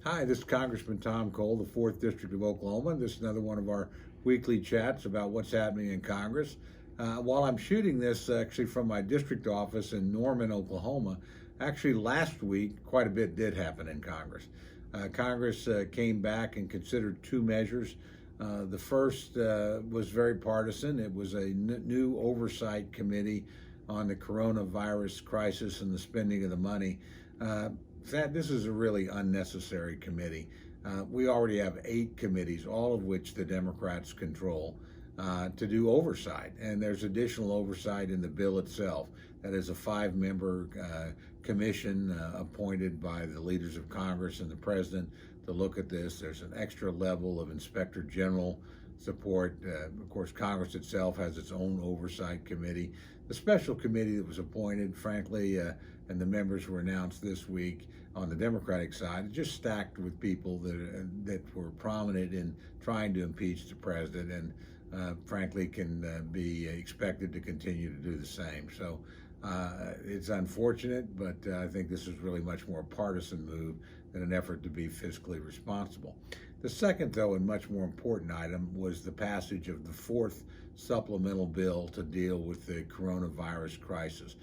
Hi, this is Congressman Tom Cole, the 4th District of Oklahoma. This is another one of our weekly chats about what's happening in Congress. While I'm shooting this actually from my district office in Norman, Oklahoma, actually last week quite a bit did happen in Congress. Congress came back and considered two measures. The first was very partisan. It was a new oversight committee on the coronavirus crisis and the spending of the money. This is a really unnecessary committee. We already have 8 committees, all of which the Democrats control, to do oversight. And there's additional oversight in the bill itself. That is a 5-member commission appointed by the leaders of Congress and the president to look at this. There's an extra level of inspector general support. Of course, Congress itself has its own oversight committee. The special committee that was appointed, frankly, and the members were announced this week on the Democratic side, is just stacked with people that were prominent in trying to impeach the president and frankly can be expected to continue to do the same. So it's unfortunate, but I think this is really much more a partisan move than an effort to be fiscally responsible. The second, though, and much more important item was the passage of the 4th supplemental bill to deal with the coronavirus crisis.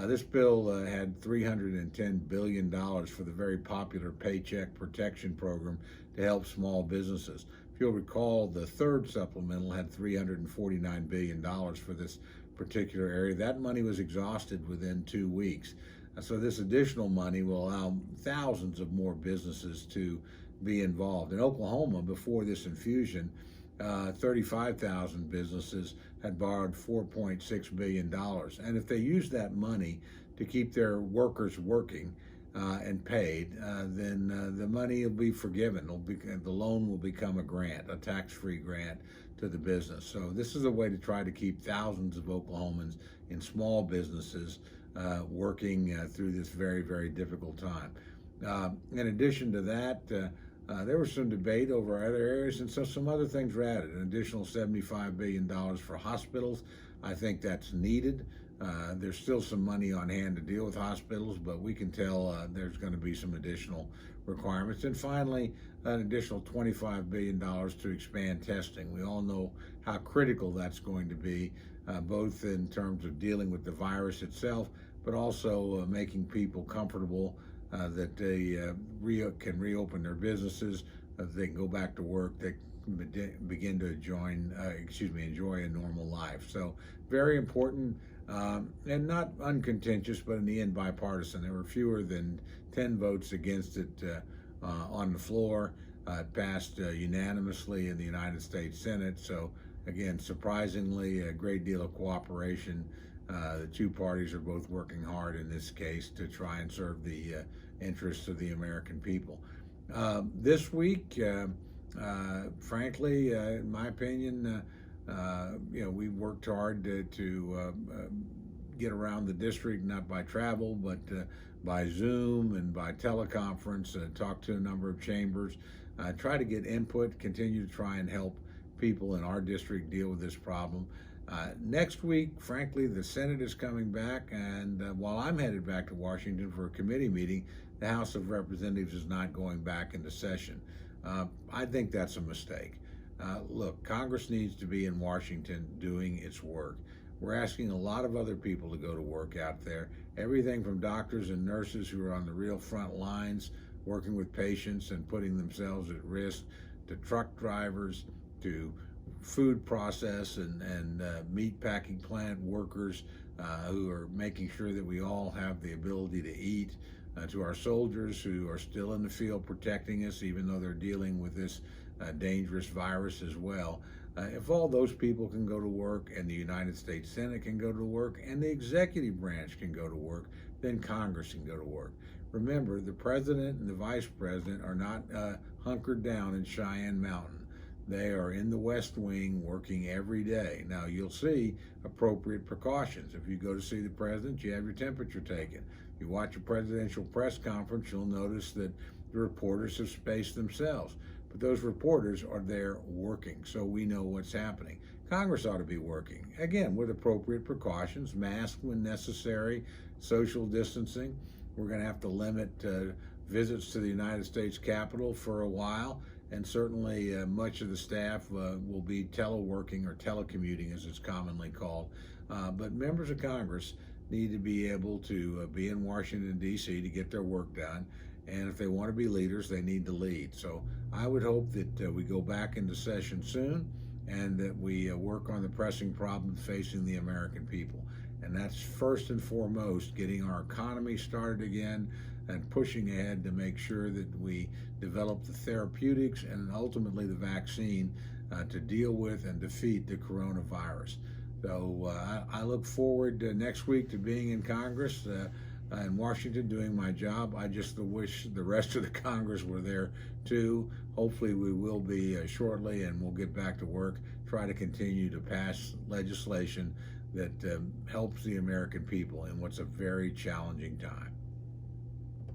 This bill had $310 billion for the very popular Paycheck Protection Program to help small businesses. If you'll recall, the third supplemental had $349 billion for this particular area. That money was exhausted within 2 weeks. So this additional money will allow thousands of more businesses to be involved. In Oklahoma, before this infusion, 35,000 businesses had borrowed $4.6 billion. And if they use that money to keep their workers working and paid, then the money will be forgiven. The loan will become a grant, a tax-free grant to the business. So this is a way to try to keep thousands of Oklahomans in small businesses working through this very, very difficult time. In addition to that, there was some debate over other areas, and so some other things were added. An additional $75 billion for hospitals. I think that's needed. There's still some money on hand to deal with hospitals, but we can tell there's going to be some additional requirements. And finally, an additional $25 billion to expand testing. We all know how critical that's going to be, both in terms of dealing with the virus itself, but also making people comfortable that they can reopen their businesses, they can go back to work, they can begin to enjoy a normal life. So very important and not uncontentious, but in the end bipartisan. There were fewer than 10 votes against it on the floor. It passed unanimously in the United States Senate. So again, surprisingly, a great deal of cooperation. The two parties are both working hard in this case to try and serve the interests of the American people. This week, frankly, in my opinion, we worked hard to get around the district, not by travel, but by Zoom and by teleconference, talk to a number of chambers, try to get input, continue to try and help people in our district deal with this problem. Next week, frankly, the Senate is coming back, and while I'm headed back to Washington for a committee meeting, the House of Representatives is not going back into session. I think that's a mistake. Look, Congress needs to be in Washington doing its work. We're asking a lot of other people to go to work out there, everything from doctors and nurses who are on the real front lines, working with patients and putting themselves at risk, to truck drivers, to food process and meat packing plant workers who are making sure that we all have the ability to eat, to our soldiers who are still in the field protecting us, even though they're dealing with this dangerous virus as well. If all those people can go to work, and the United States Senate can go to work, and the executive branch can go to work, then Congress can go to work. Remember, the president and the vice president are not hunkered down in Cheyenne Mountain. They are in the West Wing working every day. Now, you'll see appropriate precautions. If you go to see the president, you have your temperature taken. If you watch a presidential press conference, you'll notice that the reporters have spaced themselves. But those reporters are there working, so we know what's happening. Congress ought to be working, again, with appropriate precautions, masks when necessary, social distancing. We're going to have to limit visits to the United States Capitol for a while, and certainly much of the staff will be teleworking or telecommuting, as it's commonly called. But members of Congress need to be able to be in Washington, D.C. to get their work done. And if they want to be leaders, they need to lead. So I would hope that we go back into session soon and that we work on the pressing problems facing the American people. And that's first and foremost getting our economy started again and pushing ahead to make sure that we develop the therapeutics and ultimately the vaccine to deal with and defeat the coronavirus. So I look forward next week to being in Congress in Washington doing my job. I just wish the rest of the Congress were there too. Hopefully we will be shortly, and we'll get back to work, try to continue to pass legislation that helps the American people in what's a very challenging time.